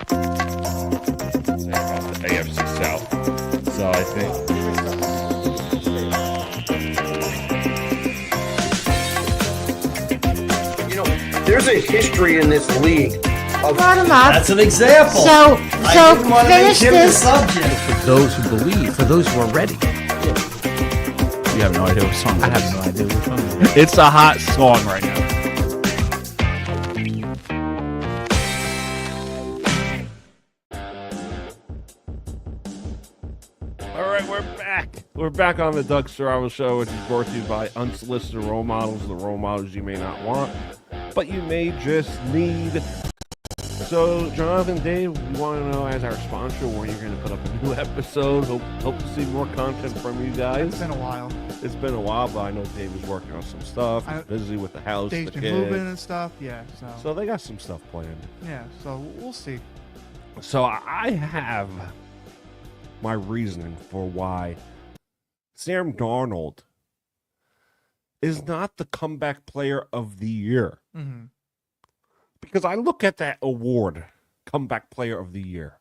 About the AFC South. So I think. There's a history in this league. Brought him up. That's an example. So finish this. For those who believe, for those who are ready. You have no idea what song I have no idea what song it is. It's a hot song right now. All right, we're back. We're back on the Doug Serrano Show, which is brought to you by Unsolicited Role Models, the role models you may not want, but you may just need. So, Jonathan, Dave, we want to know as our sponsor when you're going to put up a new episode. Hope to see more content from you guys. It's been a while. It's been a while, but I know Dave is working on some stuff. He's busy with the house, Dave's the been kids. moving and stuff. Yeah, So they got some stuff planned. yeah, so we'll see. So I have my reasoning for why Sam Darnold is not the comeback player of the year. Mm-hmm. Because I look at that award, comeback player of the year,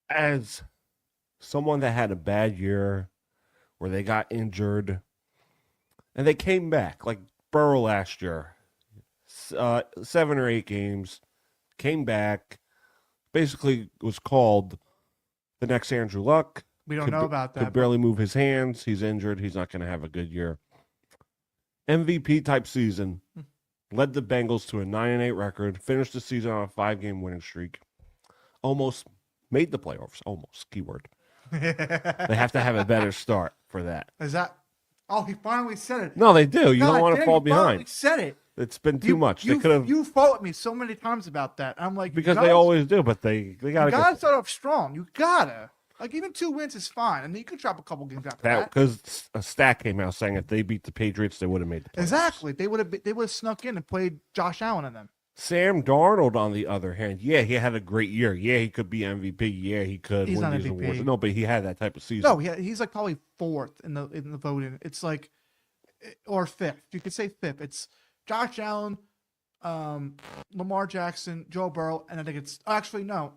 as someone that had a bad year where they got injured and they came back, like Burrow last year, 7 or 8 games, came back, basically was called the next Andrew Luck. We don't know about that. Could barely move his hands. He's injured. He's not going to have a good year. MVP type season. Led the Bengals to a 9-8 record. Finished the season on a 5-game winning streak. Almost made the playoffs. Almost. Keyword. They have to have a better start for that. Is that? Oh, he finally said it. No, they do. You don't want to fall He finally behind. said it. It's been too much. They could have You fought with me so many times about that. I'm like, because they always do, but they gotta You gotta start off strong. You gotta. Like even 2 wins is fine, and you could drop a couple games after that. because a stat came out saying if they beat the Patriots, they would have made the playoffs. Exactly. They would have snuck in and played Josh Allen and them. Sam Darnold, on the other hand, yeah, he had a great year. Yeah, he could be MVP. Yeah, he could He's win not these MVP. awards. No, but he had that type of season. No, he's like probably 4th in the voting. It's like, or 5th. You could say 5th. It's Josh Allen, Lamar Jackson, Joe Burrow, and I think it's actually no,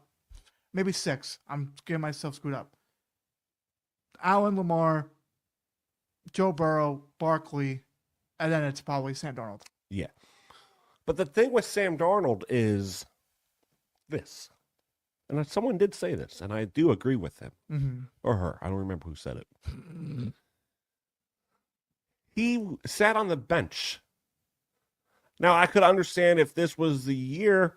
maybe 6. I'm getting myself screwed up. Allen, Lamar, Joe Burrow, Barkley, and then it's probably Sam Darnold. Yeah. But the thing with Sam Darnold is this. And someone did say this, and I do agree with him. Mm-hmm. Or her. I don't remember who said it. He sat on the bench. Now, I could understand if this was the year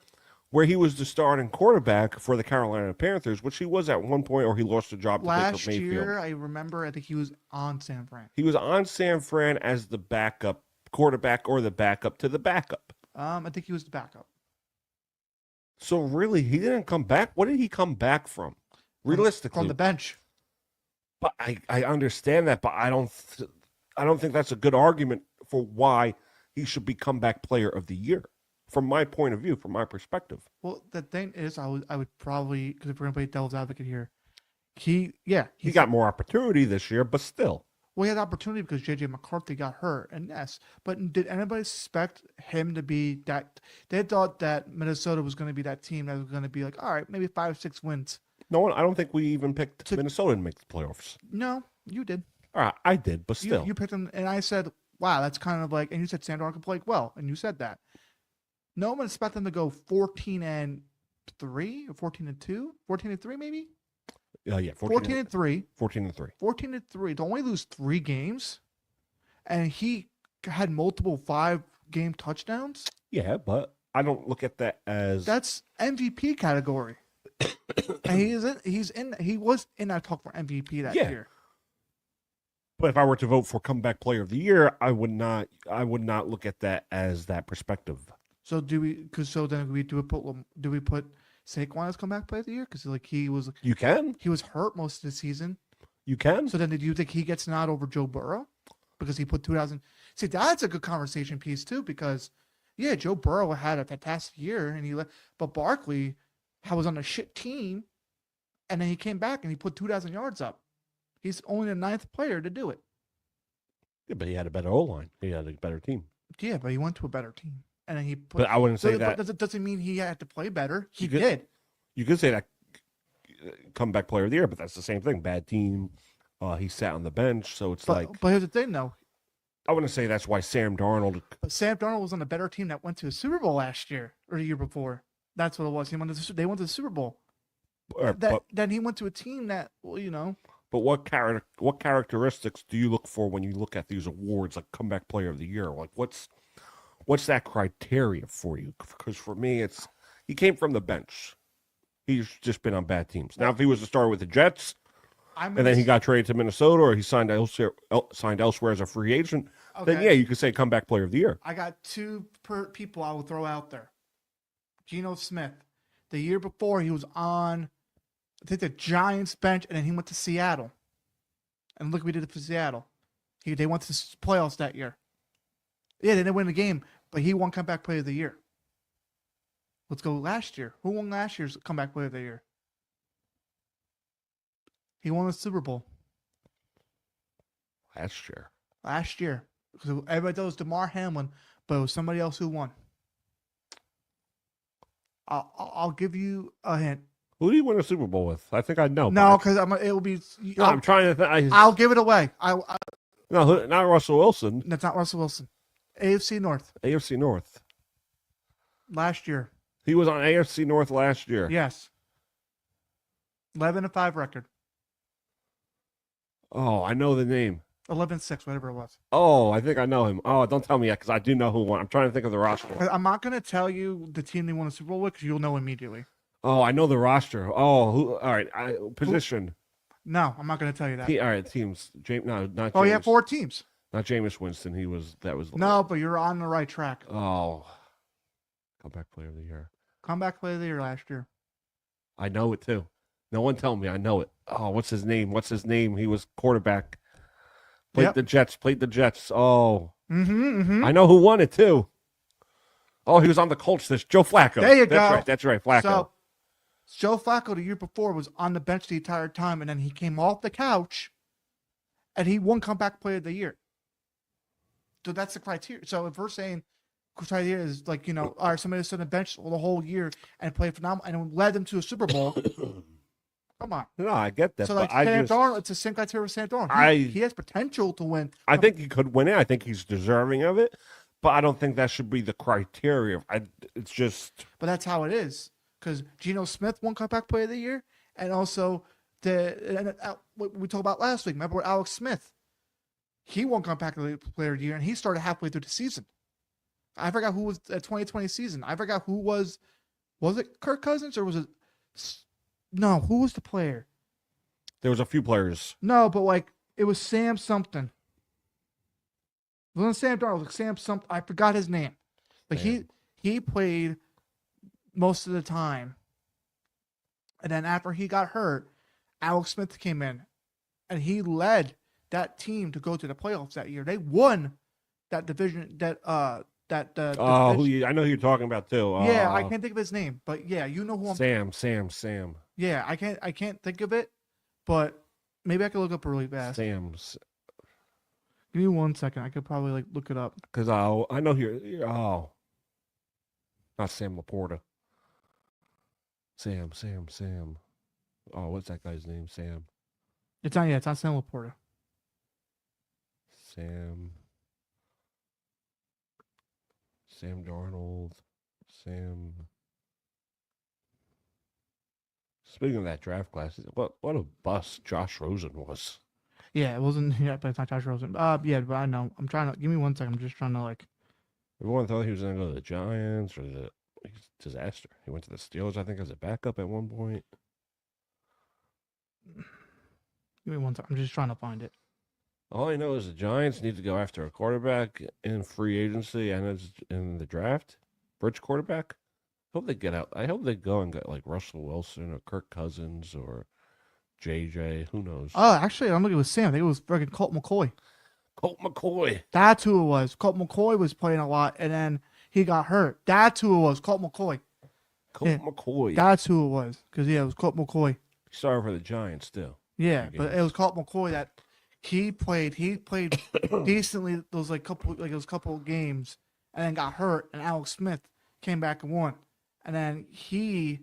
where he was the starting quarterback for the Carolina Panthers, which he was at one point, or he lost the job to Last Baker Mayfield. year, I remember, I think he was on San Fran. He was on San Fran as the backup quarterback or the backup to the backup. I think he was the backup. So really, he didn't come back. What did he come back from? Realistically, From the bench. But I understand that, but I don't think that's a good argument for why he should be comeback player of the year. From my point of view, from my perspective. Well, the thing is, I would probably, because if we're gonna play devil's advocate here, he got more opportunity this year, but still. Well, he had opportunity because J.J. McCarthy got hurt, and yes, but did anybody suspect him to be that? They thought that Minnesota was going to be that team that was going to be like, all right, maybe 5 or 6 wins. No one. I don't think we even picked Minnesota to make the playoffs. No, you did. All right, I did, but still, you picked them, and I said, wow, that's kind of like, and you said Sandor could play well, and you said that. No one expected them to go 14-3 or 14-2, 14-3 maybe. Yeah, 14-3. 14-3. 14-3. To only lose 3 games, and he had multiple 5-game touchdowns. Yeah, but I don't look at that as that's MVP category. And he was in that talk for MVP that year. But if I were to vote for comeback player of the year, I would not look at that as that perspective. So do we put Saquon as comeback player of the year? Because like he was hurt most of the season. You can. So then, do you think he gets an nod over Joe Burrow because he put 2,000? See, that's a good conversation piece too. Because yeah, Joe Burrow had a fantastic year, and but Barkley was on a shit team, and then he came back and he put 2,000 yards up. He's only the 9th player to do it. Yeah, but he had a better O-line. He had a better team. Yeah, but he went to a better team. and then he put. But I wouldn't say that. But that doesn't mean he had to play better. He You could- did. You could say that comeback player of the year, but that's the same thing. Bad team. He sat on the bench, so it's But here's the thing, though. I wouldn't say that's why Sam Darnold. But Sam Darnold was on a better team that went to a Super Bowl last year or the year before. That's what it was. They went to the Super Bowl. Then he went to a team that, well. But what characteristics do you look for when you look at these awards, like comeback player of the year? Like what's that criteria for you? Because for me, he came from the bench. He's just been on bad teams. Now, if he was to start with the Jets, and then he got traded to Minnesota, or he signed elsewhere as a free agent, then yeah, you could say comeback player of the year. I got two people I will throw out there. Geno Smith. The year before, he was on, I think, the Giants bench, and then he went to Seattle. And look what we did for Seattle. They went to the playoffs that year. Yeah, they didn't win the game, but he won comeback player of the year. Let's go last year. Who won last year's comeback player of the year? He won the Super Bowl. Last year. Because everybody thought it was DeMar Hamlin, but it was somebody else who won. I'll give you a hint. Who do you win a Super Bowl with? I think I know. No, because it will be. No, I'm trying to. I'll give it away. No, not Russell Wilson. That's not Russell Wilson. AFC North. AFC North. Last year. He was on AFC North last year. Yes. 11-5 record. Oh, I know the name. 11-6, whatever it was. Oh, I think I know him. Oh, don't tell me yet, because I do know who won. I'm trying to think of the roster. I'm not going to tell you the team they won the Super Bowl with, because you'll know immediately. Oh, I know the roster. Oh, who? All right, position. No, I'm not going to tell you that. All right, teams. No, not. Oh, Jameis. you have 4 teams. Not Jameis Winston. That was. No, but you're on the right track. Oh, comeback player of the year. Comeback player of the year last year. I know it too. No one tell me. I know it. Oh, what's his name? He was quarterback. Played the Jets. Oh. I know who won it too. Oh, he was on the Colts. This Joe Flacco. There you go. That's right. Flacco. So, Joe Flacco the year before was on the bench the entire time, and then he came off the couch, and he won comeback player of the year. So that's the criteria. So if we're saying criteria is like, all right, somebody sat on the bench the whole year and played phenomenal and led them to a Super Bowl. Come on. No, I get that. So like Sam Darnold, it's the same criteria with Sam Darnold. He has potential to win. I think he could win it. I think he's deserving of it, but I don't think that should be the criteria. It's just. But that's how it is, because Geno Smith won comeback player of the year, and also what we talked about last week. Remember Alex Smith? He won comeback player of the year, and he started halfway through the season. I forgot who was the 2020 season. I forgot who was. Was it Kirk Cousins or was it? No, who was the player? There was a few players. No, but it was Sam something. It wasn't Sam Darnold. It was Sam something. I forgot his name. But he played most of the time. And then after he got hurt, Alex Smith came in, and he led that team to go to the playoffs that year. They won that division. I know who you're talking about too. Yeah, I can't think of his name, but yeah, you know who I'm. Sam. Yeah, I can't think of it, but maybe I could look up really fast. Sam's. Give me 1 second. I could probably look it up. Because I know here. Oh, not Sam Laporta. Sam. Oh, what's that guy's name? Sam. It's not. Yeah, it's not Sam Laporta. Sam Darnold. Speaking of that draft class, what a bust Josh Rosen was. Yeah, it wasn't. Yeah, but it's not Josh Rosen. Yeah, but I know. I'm trying to. Give me 1 second. I'm just trying to Everyone thought he was going to go to the Giants or the disaster. He went to the Steelers, I think, as a backup at one point. Give me 1 second. I'm just trying to find it. All I know is the Giants need to go after a quarterback in free agency and in the draft. Bridge quarterback. Hope they get out. I hope they go and get Russell Wilson or Kirk Cousins or JJ. Who knows? Oh, actually, I don't think it was Sam. I think it was freaking Colt McCoy. Colt McCoy. That's who it was. Colt McCoy was playing a lot, and then he got hurt. That's who it was. Colt McCoy. McCoy. That's who it was. Because it was Colt McCoy. He started for the Giants still. Yeah, but it was Colt McCoy that he played decently those couple games, and then got hurt, and Alex Smith came back and won. And then he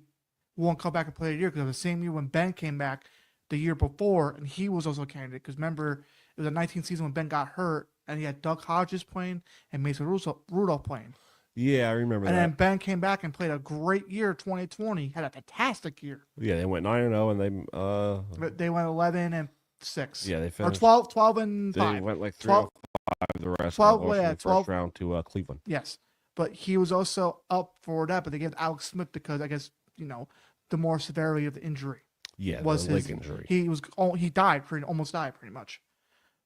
won't come back and play a year because it was the same year when Ben came back the year before, and he was also a candidate. Because remember, it was the 19th season when Ben got hurt, and he had Doug Hodges playing and Mason Rudolph playing. Yeah, I remember and that. And then Ben came back and played a great year, 2020. Had a fantastic year. Yeah, they went 9-0, and they went 11-6. Yeah, they finished. Or 12-5. They went like 3-5 the rest 12, of the yeah, first 12 round to Cleveland. Yes, but he was also up for that. But they gave Alex Smith because I guess the more severity of the injury. Yeah, was the his leg injury. He died almost died pretty much.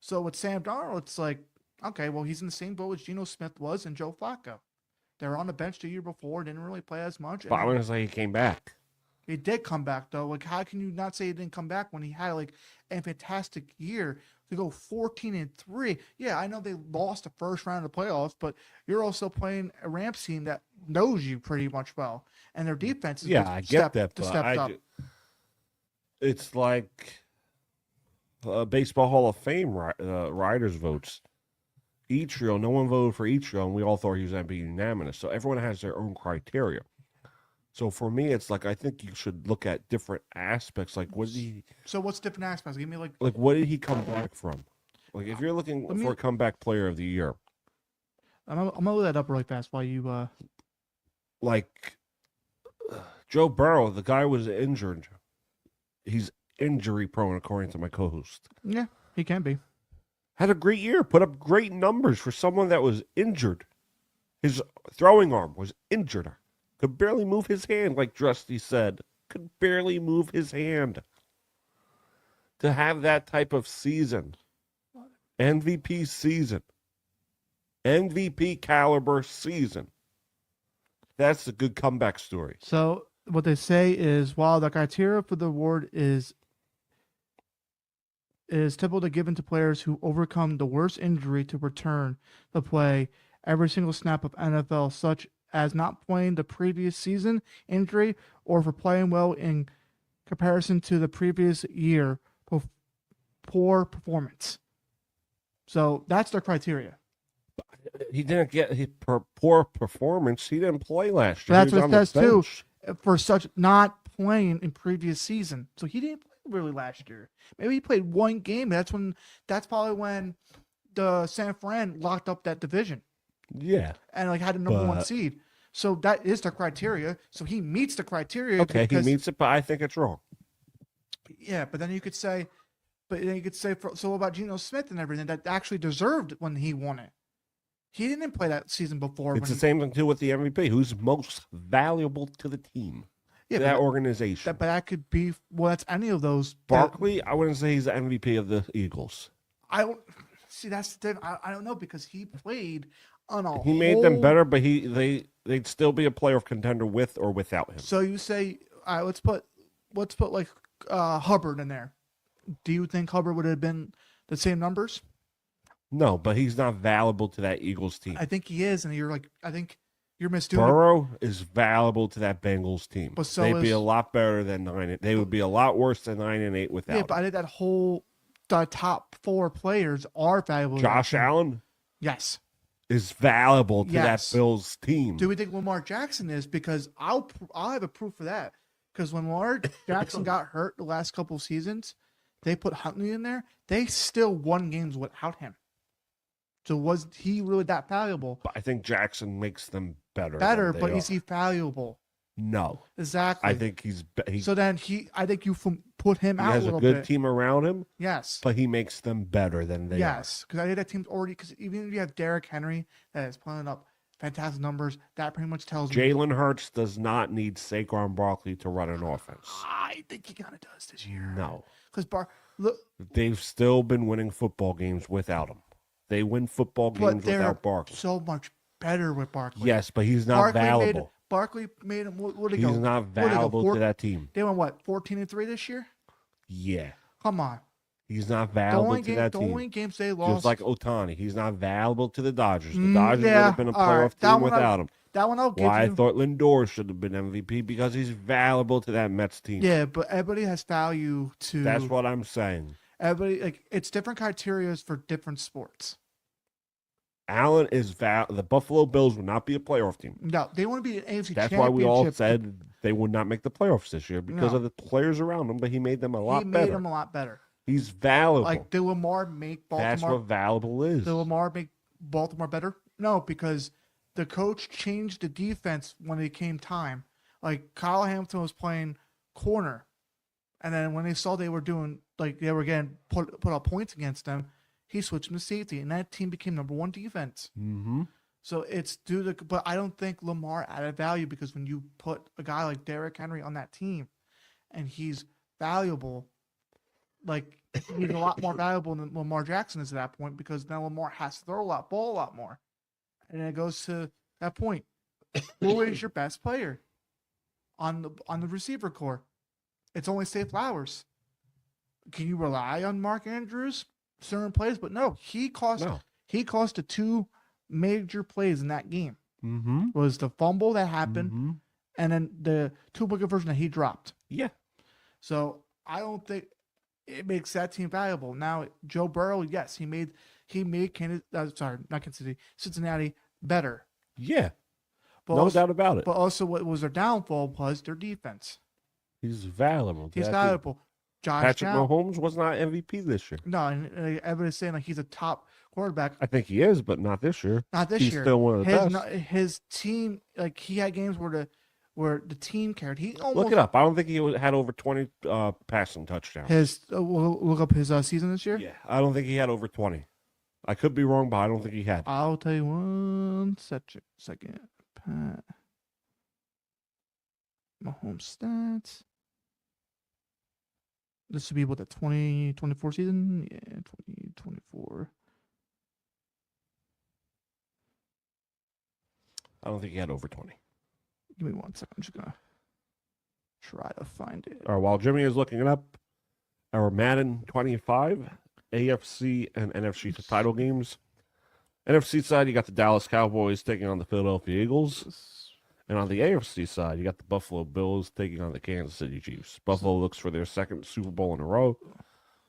So with Sam Darnold, it's like, okay, well, he's in the same boat as Geno Smith was and Joe Flacco. They were on the bench the year before, didn't really play as much. But I want to say he came back. He did come back though. Like, how can you not say he didn't come back when he had like a fantastic year to go 14-3? Yeah, I know they lost the first round of the playoffs, but you're also playing a Rams team that knows you pretty much well, and their defense is I get that, but stepped up. It's like Baseball Hall of Fame writers' votes. Ichiro, no one voted for Ichiro, and we all thought he was going to be unanimous. So everyone has their own criteria. So for me, it's like I think you should look at different aspects. Like, what did he? So what's different aspects? Give me like what did he come back from? Like, if you're looking for a comeback player of the year, I'm gonna look that up really fast while you. Like Joe Burrow, the guy was injured. He's injury prone, according to my co-host. Yeah, he can be. Had a great year, put up great numbers for someone that was injured. His throwing arm was injured. Could barely move his hand, like Drusty said. Could barely move his hand. To have that type of season, MVP season, MVP caliber season, that's a good comeback story. So what they say is, while the criteria for the award is typically given to players who overcome the worst injury to return to play every single snap of NFL, such as not playing the previous season injury or for playing well in comparison to the previous year, poor performance. So that's their criteria. He didn't get poor performance. He didn't play last year. That's what it says too. For such not playing in previous season, so he didn't play really last year. Maybe he played one game. That's probably when the San Fran locked up that division. Yeah, and like had a number one seed. So that is the criteria. So he meets the criteria. Okay, he meets it, but I think it's wrong. Yeah, but then you could say, so what about Geno Smith and everything that actually deserved when he won it? He didn't play that season before. It's the same thing too with the MVP. Who's most valuable to the team? Yeah, to that organization. But that could be, well, that's any of those. Barkley, I wouldn't say he's the MVP of the Eagles. I don't see. That's the thing. I don't know because he played on a. He made them better, but they'd still be a playoff contender with or without him. So you say, all right, let's put like Hubbard in there. Do you think Hubbard would have been the same numbers? No, but he's not valuable to that Eagles team. I think he is, and I think you're misdoing. Burrow is valuable to that Bengals team. But so they'd be a lot better than 9. They would be a lot worse than 9-8 without. Yeah, but I think the top 4 players are valuable. Josh Allen, yes, is valuable to that Bills team. Do we think Lamar Jackson is? Because I'll have a proof for that. Because when Lamar Jackson got hurt the last couple of seasons, they put Huntley in there. They still won games without him. So was he really that valuable? But I think Jackson makes them better. But is he valuable? No. Exactly. I think he's so then I think you put him out a little bit. He has a good team around him. Yes. But he makes them better than they are. Yes, because I think that team's already, because even if you have Derrick Henry that is putting up fantastic numbers, that pretty much tells me. Jalen Hurts does not need Saquon Barkley to run an offense. I think he kind of does this year. No. Because look, they've still been winning football games without him. They win football games without Barkley. So much better with Barkley. Yes, but he's not valuable. Barkley made him. What did he go? He's not valuable to that team. They went what, 14-3 this year? Yeah. Come on. He's not valuable to that team. The only games they lost. Just like Ohtani, he's not valuable to the Dodgers. The Dodgers would have been a playoff team without him. That one I'll give you. I thought Lindor should have been MVP because he's valuable to that Mets team. Yeah, but everybody has value to. That's what I'm saying. Everybody, it's different criteria for different sports. Allen is the Buffalo Bills would not be a playoff team. No, they want to be an AFC That's championship. why we all said they would not make the playoffs this year because No. of the players around him, but he made them a lot He better. made them a lot better. He's valuable. Like, did Lamar make Baltimore? That's what valuable is. Did Lamar make Baltimore better? No, because the coach changed the defense when it came time. Like, Kyle Hamilton was playing corner, and then when they saw they were doing, like, they were getting put up points against them, he switched him to safety, and that team became #1 defense. Mm-hmm. So it's due to, but I don't think Lamar added value because when you put a guy like Derrick Henry on that team, and he's valuable, like, he's a lot more valuable than Lamar Jackson is at that point because now Lamar has to throw ball a lot more, and then it goes to that point. Who is your best player on the receiver core? It's only Say Flowers. Can you rely on Mark Andrews certain plays? But no, he cost the 2 major plays in that game. Mm-hmm. Was the fumble that happened, and then the 2-point conversion that he dropped. Yeah. So I don't think it makes that team valuable. Now, Joe Burrow, yes, he made Cincinnati better. Yeah. But No also, doubt about it. But also, what was their downfall was their defense. He's valuable. He's valuable. Josh Patrick Allen. Mahomes was not MVP this year. No, and everybody's saying like he's a top quarterback. I think he is, but not this year. Not this He's year. still one of the best. His team, like, he had games where the team carried. He almost Look it up. I don't think he had over 20 passing touchdowns. We'll look up his season this year. Yeah, I don't think he had over 20. I could be wrong, but I don't think he had. I'll tell you one second. Pat Mahomes stats. This should be what, the 2024 season? Yeah, 2024. I don't think he had over 20. Give me 1 second. I'm just gonna try to find it. All right, while Jimmy is looking it up, our Madden 25 AFC and NFC title games. NFC side, you got the Dallas Cowboys taking on the Philadelphia Eagles. And on the AFC side, you got the Buffalo Bills taking on the Kansas City Chiefs. Buffalo looks for their second Super Bowl in a row.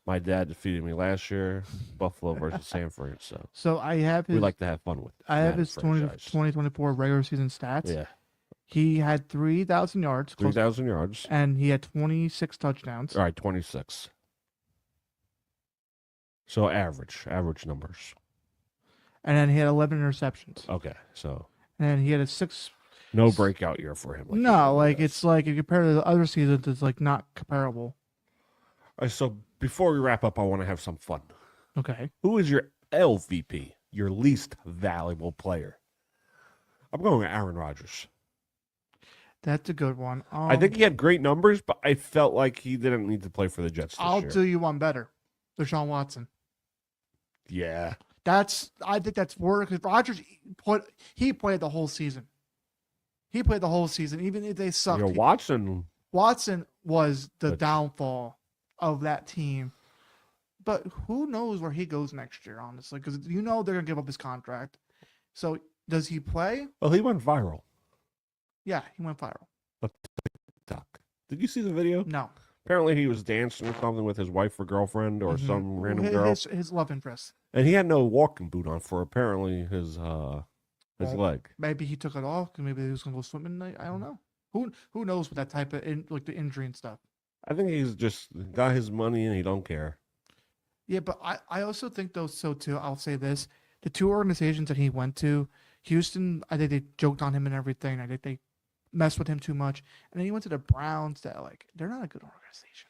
My dad defeated me last year. Buffalo versus San Fran. So I have his. We like to have fun with. I have his 2024 regular season stats. Yeah, he had 3,000 yards. 3,000 yards, and he had 26 touchdowns. All right, 26. So average numbers. And then he had 11 interceptions. Okay, so. And then he had a 6. No breakout year for him. It's like if you compare to the other seasons, it's like not comparable. All right, so before we wrap up, I want to have some fun. Okay. Who is your LVP, your least valuable player? I'm going with Aaron Rodgers. That's a good one. I think he had great numbers, but I felt like he didn't need to play for the Jets this I'll year. do you one better. Deshaun Watson. Yeah. I think that's worse because Rodgers played the whole season. He played the whole season, even if they sucked. Watson was the downfall of that team. But who knows where he goes next year, honestly, because they're going to give up his contract. So does he play? Well, he went viral. Yeah, he went viral. TikTok. Did you see the video? No. Apparently he was dancing or something with his wife or girlfriend or some random girl. His love interest. And he had no walking boot on for apparently his leg. Maybe he took it off because maybe he was going to go swimming tonight. I don't know. Who knows with that type of like the injury and stuff. I think he's just got his money and he don't care. Yeah, but I also think though too. I'll say this: the 2 organizations that he went to, Houston, I think they joked on him and everything. I think they messed with him too much, and then he went to the Browns. That they're not a good organization.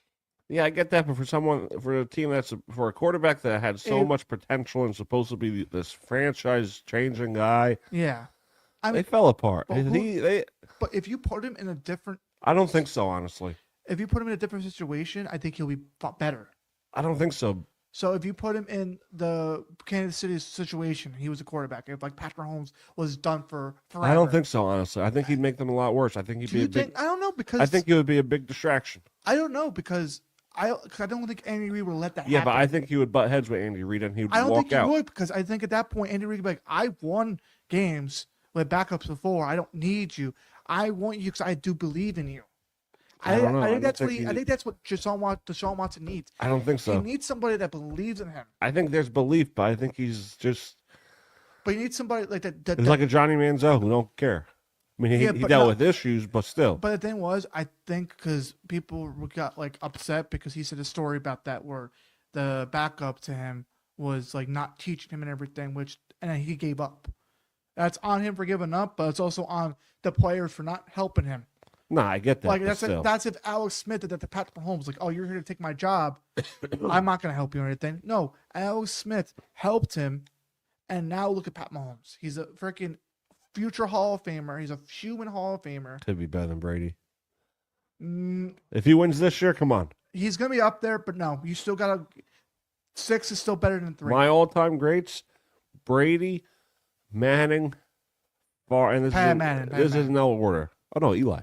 Yeah, I get that, but for a team for a quarterback that had so much potential and supposed to be this franchise-changing guy, yeah, they fell apart. But But if you put him in a different, I don't think so, honestly. If you put him in a different situation, I think he'll be better. I don't think so. So if you put him in the Kansas City situation, he was a quarterback. If like Patrick Mahomes was done for forever. I don't think so, honestly. I think he'd make them a lot worse. I think he'd be I don't know because I think he would be a big distraction. I don't know because I don't think Andy Reid would let that happen. Yeah, but I think he would butt heads with Andy Reid and he would walk out. I don't think he would because I think at that point Andy Reid would be like, I've won games with backups before. I don't need you. I want you because I do believe in you. I think that's what Deshaun Watson needs. I don't think so. He needs somebody that believes in him. I think there's belief, but I think he's just But you need somebody like that. It's like a Johnny Manziel who don't care. I mean, he but dealt with issues, but still. But the thing was, I think because people got like upset because he said a story about that where the backup to him was like not teaching him and everything, and then he gave up. That's on him for giving up, but it's also on the players for not helping him. Nah, I get that. Like but that's if Alex Smith did that to Patrick Mahomes, like, oh, you're here to take my job, I'm not gonna help you or anything. No, Alex Smith helped him, and now look at Pat Mahomes. He's a freaking future Hall of Famer. He's a human Hall of Famer. Could be better than Brady. If he wins this year, come on. He's gonna be up there, but no, you still gotta. 6 is still better than 3. My all-time greats: Brady, Manning, and this is no order. Oh no, Eli.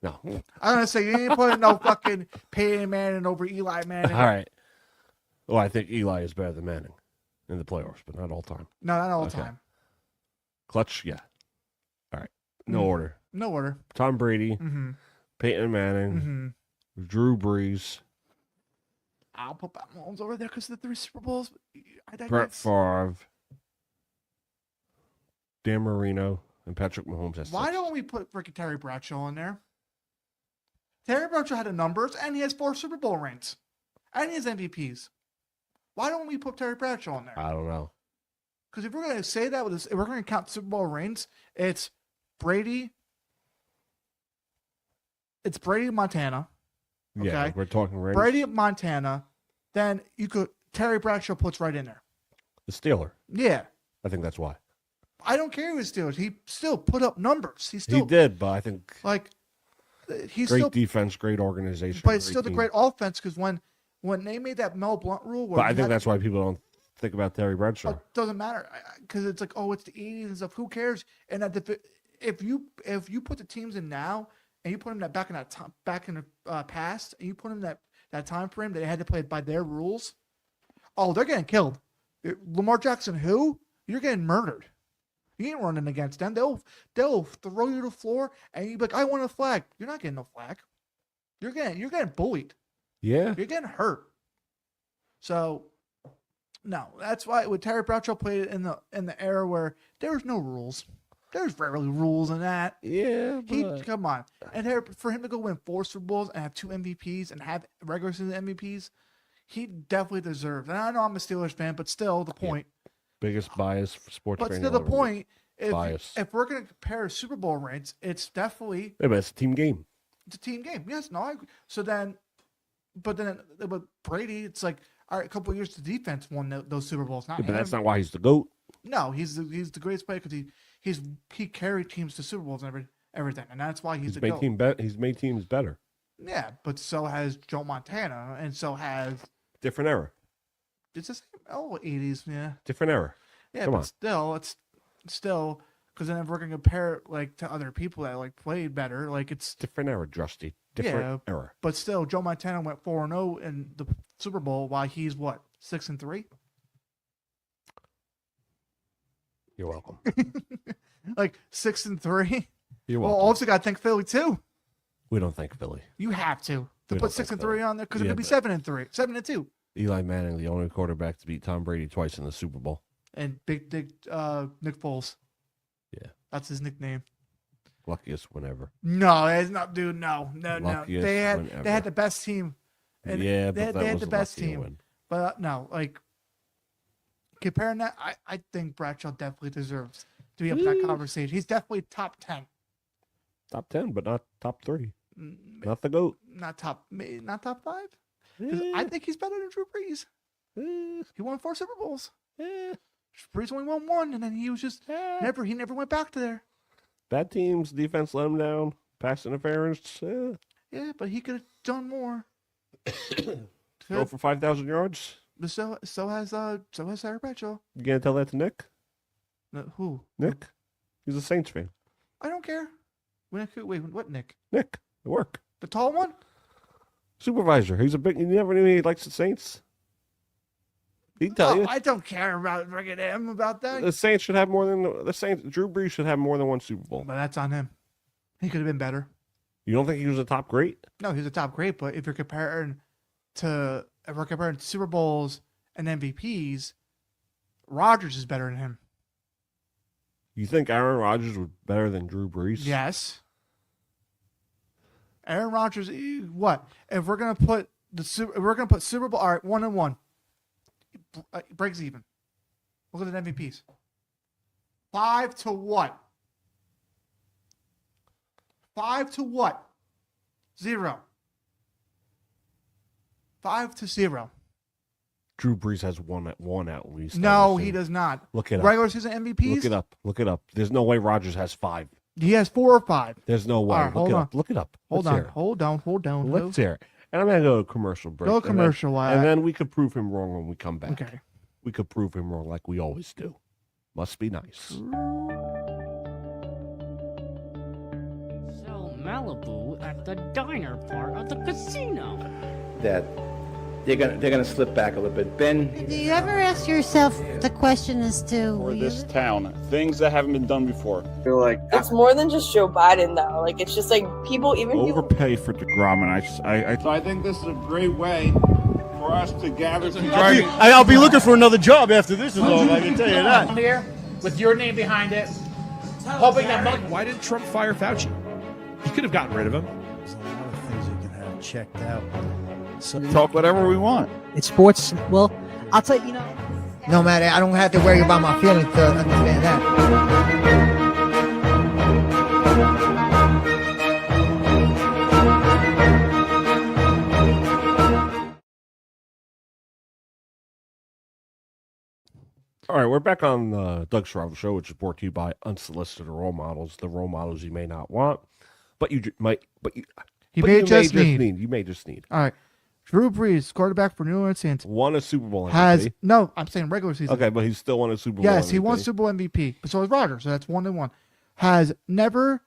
No. I'm gonna say you ain't putting no fucking Peyton Manning over Eli Manning. All right. Well, I think Eli is better than Manning in the playoffs, but not all time. No, not all time. Clutch, yeah. All right. No order. No order. Tom Brady, Peyton Manning, Drew Brees. I'll put Pat Mahomes over there because of the 3 Super Bowls. Brett Favre, Dan Marino, and Patrick Mahomes. Why don't we put freaking Terry Bradshaw in there? Terry Bradshaw had the numbers, and he has 4 Super Bowl rings, and he has MVPs. Why don't we put Terry Bradshaw in there? I don't know. Because if we're going to say that, if we're going to count Super Bowl rings, it's Brady. It's Brady, Montana. Okay? Yeah, we're talking rings. Brady, Montana. Then Terry Bradshaw puts right in there. The Steeler. Yeah. I think that's why. I don't care who was Steelers. He still put up numbers. He did, but I think he's great still defense, great organization. But it's still the great offense because when they made that Mel Blount rule, but I think that's why people don't think about Terry Bradshaw. It doesn't matter because it's like, oh, it's the 80s and stuff. Who cares? And if you put the teams in now and you put them back in the past and you put them in that time frame that they had to play by their rules, oh, they're getting killed. Lamar Jackson, who? You're getting murdered. You ain't running against them. They'll throw you to the floor, and you be like, "I want a flag." You're not getting no flag. You're getting bullied. Yeah, you're getting hurt. So, no, that's why with Terry Bradshaw played in the era where there was no rules. There's rarely rules in that. Yeah, come on, and for him to go win 4 Super Bowls and have 2 MVPs and have regular season MVPs, he definitely deserves. And I know I'm a Steelers fan, but still, the point. Biggest bias for sports. But still, the point, if we're going to compare Super Bowl rings, it's definitely but it's a team game. It's a team game. Yes, no, I agree. So then, but Brady, it's like all right, a couple of years the defense won those Super Bowls. Not but that's not why he's the GOAT. No, he's the greatest player because he carried teams to Super Bowls and everything, and that's why he's the GOAT. He's made teams better. Yeah, but so has Joe Montana, and so has different era. It's the same. 80s, yeah. Different era. Yeah, but it's still because then if we're gonna compare it to other people that played better, it's different era, Drusty. Different era. But still, Joe Montana went 4-0 in the Super Bowl, while he's what 6-3. You're welcome. 6-3. You're welcome. Well, also got to thank Philly too. We don't thank Philly. You have to put 6-3 on there because it could be 7-3, 7-2. Eli Manning, the only quarterback to beat Tom Brady twice in the Super Bowl. And Big Dick Nick Foles. Yeah. That's his nickname. Luckiest whenever. No, it's not, dude. No. Luckiest They whenever. had the best team. And yeah, they but had the best team. Win. But no, comparing that, I think Bradshaw definitely deserves to be up in that conversation. He's definitely top 10. Top 10, but not top 3. Not the GOAT. Not top 5. I think he's better than Drew Brees. He won 4 Super Bowls. Brees only won 1, and then he was just he never went back to there. Bad teams, defense let him down, pass interference. Yeah, but he could have done more. Throw for 5,000 yards. But so has Terry Bradshaw. You gonna tell that to Nick? No, who? Nick. He's a Saints fan. I don't care. Wait, what Nick? Nick, at work. The tall one? Supervisor. He never knew he likes the Saints. He'd tell you. I don't care about bringing him about that. The Saints should have more than Drew Brees should have more than 1 Super Bowl. But that's on him. He could have been better. You don't think he was a top great? No, he was a top great. But if we're comparing Super Bowls and MVPs, Rodgers is better than him. You think Aaron Rodgers was better than Drew Brees? Yes. Aaron Rodgers, what? If we're gonna put Super Bowl, all right, 1-1. Breaks even. Look at the MVPs. 5 to what? 5 to what? 0. 5 to 0. Drew Brees has one at least. No, he does not. Look it up. Regular season MVPs? Look it up. Look it up. There's no way Rodgers has 5. He has 4 or 5. There's no way. All right, Look hold it on. up. Look it up. Hold Let's on. hear it. Hold on. Let's hear it. And I'm going to go to commercial break. Go commercial. And then we could prove him wrong when we come back. Okay. We could prove him wrong like we always do. Must be nice. So Malibu at the diner part of the casino. That they're gonna slip back a little bit. Ben, Do you ever ask yourself the question as to For this town, things that haven't been done before. feel like It's more than just Joe Biden, though. Like, it's just like people, Overpay for DeGrom, and so I think this is a great way for us to gather some I'll be looking for another job after this is over, I can tell you that. Here with your name behind it, hoping that Why did Trump fire Fauci? He could have gotten rid of him. There's a lot of things you can have checked out. So, talk whatever we want. it's sports? Well, I'll tell you, no matter, I don't have to worry about my feelings to understand that. All right, we're back on the Doug Schravel Show, which is brought to you by Unsolicited Role Models, the role models you may not want, but you may just need. You may just need. All right. Drew Brees, quarterback for New Orleans Saints, Won a Super Bowl MVP. I'm saying regular season. Okay, but he still won a Super Bowl Yes, MVP. he won Super Bowl MVP. But so is Rodgers, so that's 1-1. Has never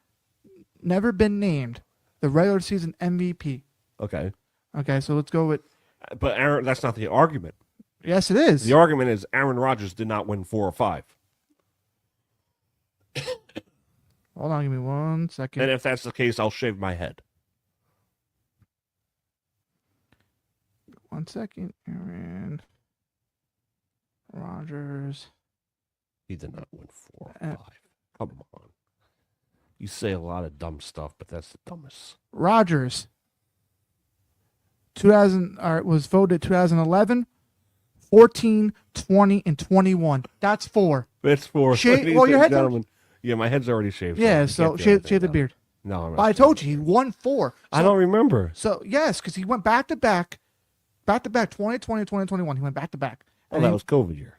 been named the regular season MVP. Okay. Okay, so let's go with. But Aaron, that's not the argument. Yes, it is. The argument is Aaron Rodgers did not win 4 or 5. Hold on, give me 1 second. And if that's the case, I'll shave my head. 1 second. Aaron Rodgers. He did not win 4 or 5. Come on. You say a lot of dumb stuff, but that's the dumbest. Rodgers. 2000. All right, was voted 2011, 14, 20, and 21. That's 4. It's 4. Shave, well, your head's gentlemen. Yeah, my head's already shaved. Yeah, so so shave the beard. No, I'm But I told you he won 4. I don't remember. So yes, because he went back to back, 2020, 2021. He went back to back. Oh, that was COVID year.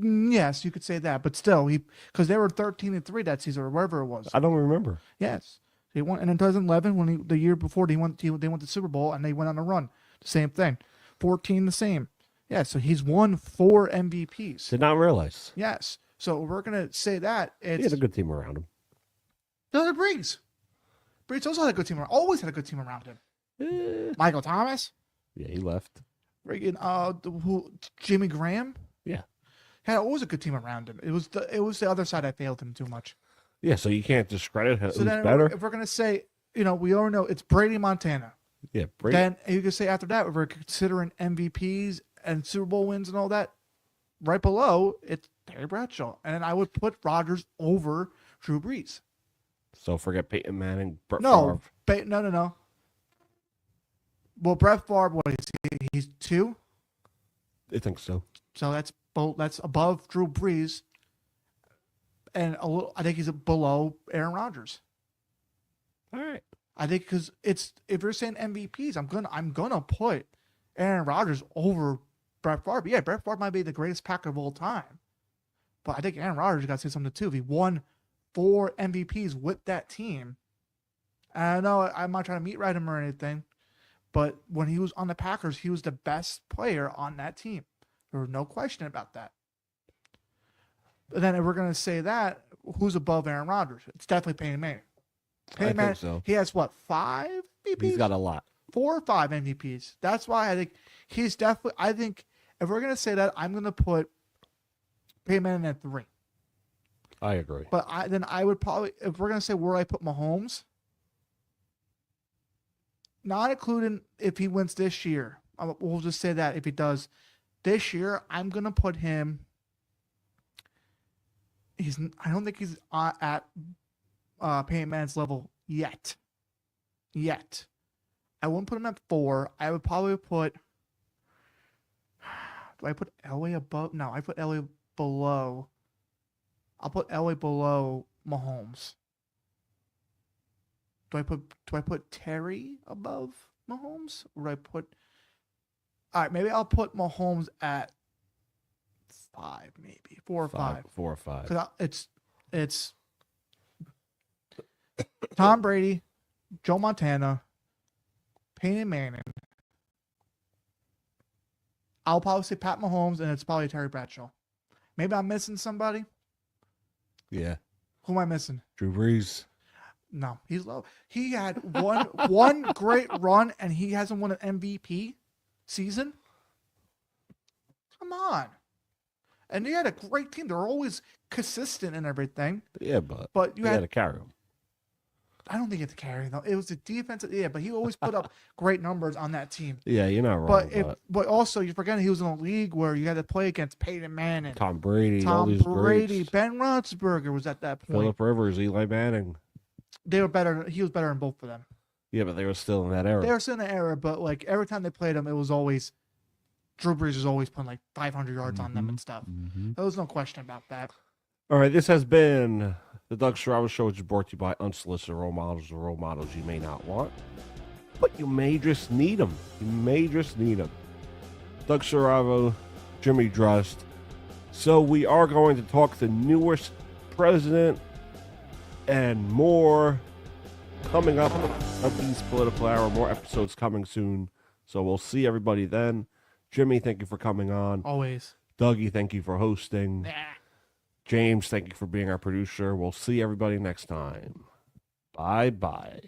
Yes, you could say that, but still, because they were 13-3 that season or wherever it was. I don't remember. Yes, he won, and in 2011, when the year before they went to the Super Bowl and they went on a run. The same thing, 14 the same. Yeah, so he's won 4 MVPs. Did not realize. Yes, so we're gonna say that He it's had a good team around him. Taylor Breeze. Breeze also had a good team. Always had a good team around him. Michael Thomas. Yeah, he left. Friggin' Jimmy Graham. Yeah. Had always a good team around him. It was the other side that failed him too much. Yeah, so you can't discredit who's So then, better. if we're gonna say, we already know it's Brady Montana. Yeah, Brady. Then you can say after that, if we're considering MVPs and Super Bowl wins and all that, right below it's Terry Bradshaw, and then I would put Rodgers over Drew Brees. So forget Peyton Manning. Brett No, Favre. no. Well, Brett Favre, what is he? He's 2. I think so. So that's above Drew Brees, and a little. I think he's below Aaron Rodgers. All right. I think because if you're saying MVPs, I'm gonna put Aaron Rodgers over Brett Favre. Yeah, Brett Favre might be the greatest Packer of all time, but I think Aaron Rodgers got to say something too. If he won 4 MVPs with that team, and I know I'm not trying to meat right him or anything, but when he was on the Packers, he was the best player on that team. There was no question about that. But then if we're gonna say that, who's above Aaron Rodgers? It's definitely Peyton Manning. I think so. He has what, 5 MVPs? He's got a lot. 4 or 5 MVPs. That's why I think he's definitely. I think if we're gonna say that, I'm gonna put Peyton Manning at 3. I agree. But I would probably, if we're gonna say where I put Mahomes, not including if he wins this year, we'll just say that if he does this year, I'm gonna put him I don't think he's at Peyton Manning's level yet. I wouldn't put him at 4. I would probably put. Do I put Elway above? No, I put Elway below. I'll put Elway below Mahomes. Do I put Terry above Mahomes? Or do I put? All right, maybe I'll put Mahomes at 5, maybe 4 or 5. 4 or 5. Because it's Tom Brady, Joe Montana, Peyton Manning. I'll probably say Pat Mahomes, and it's probably Terry Bradshaw. Maybe I'm missing somebody. Yeah. Who am I missing? Drew Brees. No, he's low. He had one great run, and he hasn't won an MVP season. Come on. And he had a great team. They're always consistent and everything. Yeah, but you had had to carry him. I don't think you had to carry though. It was the defensive. Yeah, but he always put up great numbers on that team. Yeah, you're not wrong. But also you're forgetting he was in a league where you had to play against Peyton Manning, Tom Brady, all these greats. Ben Roethlisberger was at that point. Phillip Rivers, Eli Manning. They were better. He was better than both of them. Yeah, but they were still in that era. They were still in the era, but like every time they played him, it was always Drew Brees was always putting like 500 yards on them and stuff. There was no question about that. All right, this has been the Doug Strava Show, which is brought to you by unsolicited role models, or role models you may not want, but you may just need them. Doug Strava, Jimmy Drust. So we are going to talk the newest president and more coming up on East Political Hour. More episodes coming soon. So we'll see everybody then. Jimmy, thank you for coming on. Always. Dougie, thank you for hosting. Nah. James, thank you for being our producer. We'll see everybody next time. Bye-bye.